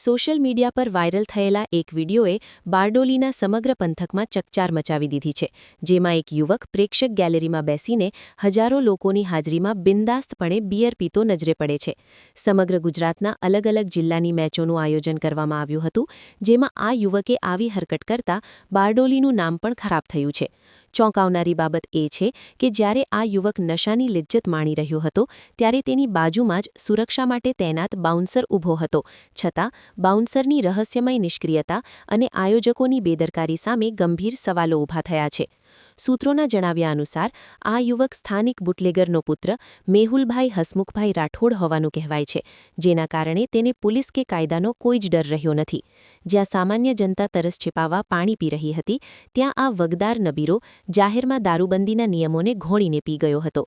Social media પર viral થયેલા એક વિડીયોએ બારડોલીના સમગ્ર પંથકમાં ચકચાર મચાવી દીધી છે, જેમાં એક યુવક પ્રેક્ષક ગેલેરીમાં બેસીને હજારો લોકોની હાજરીમાં બિંદાસ્તપણે બિયર પીતો નજરે પડે છે. સમગ્ર ગુજરાતના અલગ અલગ જિલ્લાની મેચોનું આયોજન કરવામાં આવ્યું હતું, જેમાં આ યુવકે આવી હરકત કરતા બારડોલીનું નામ પણ ખરાબ થયું છે. ચોંકાવનારી બાબત એ છે કે જ્યારે આ યુવક નશાની લિજ્જત માણી રહ્યો હતો, ત્યારે તેની બાજુમાં જ સુરક્ષા માટે તૈનાત બાઉન્સર ઊભો હતો. છતાં બાઉન્સરની રહસ્યમય નિષ્ક્રિયતા અને આયોજકોની બેદરકારી સામે ગંભીર સવાલો ઊભા થયા છે. સૂત્રોના જણાવ્યા અનુસાર આ યુવક સ્થાનિક બુટલેગરનો પુત્ર મેહુલભાઈ હસમુખભાઈ રાઠોડ હોવાનું કહેવાય છે, જેના કારણે તેને પોલીસ કે કાયદાનો કોઈ જ ડર રહ્યો નથી. જ્યાં સામાન્ય જનતા તરસ છિપાવવા પાણી પી રહી હતી, ત્યાં આ વગદાર નબીરો જાહેરમાં દારૂબંધીના નિયમોને ઘોળીને પી ગયો હતો.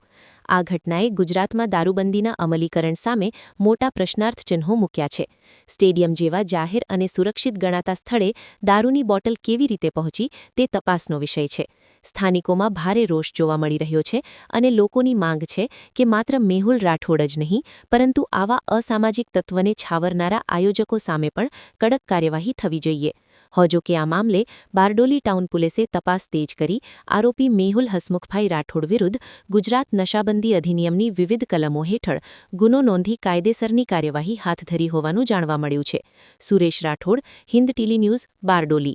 આ ઘટનાએ ગુજરાતમાં દારૂબંધીના અમલીકરણ સામે મોટા પ્રશ્નાર્થ ચિહ્નો મૂક્યા છે. સ્ટેડિયમ જેવા જાહેર અને સુરક્ષિત ગણાતા સ્થળે દારૂની બોટલ કેવી રીતે પહોંચી તે તપાસનો વિષય છે. સ્થાનિકોમાં ભારે રોષ જોવા મળી રહ્યો છે અને લોકોની માંગ છે કે માત્ર મેહુલ રાઠોડ જ નહીં, પરંતુ આવા અસામાજિક તત્વને છાવરનારા આયોજકો સામે પણ કડક કાર્યવાહી થવી જોઈએ. જો કે આ મામલે બારડોલી ટાઉન પોલીસે તપાસ તેજ કરી આરોપી મેહુલ હસમુખભાઈ રાઠોડ વિરુદ્ધ ગુજરાત નશાબંધી અધિનિયમની વિવિધ કલમો હેઠળ ગુનો નોંધી કાયદેસરની કાર્યવાહી હાથ ધરી હોવાનું જાણવા મળ્યું છે. Suresh Rathod, Hind TV news, Bardoli.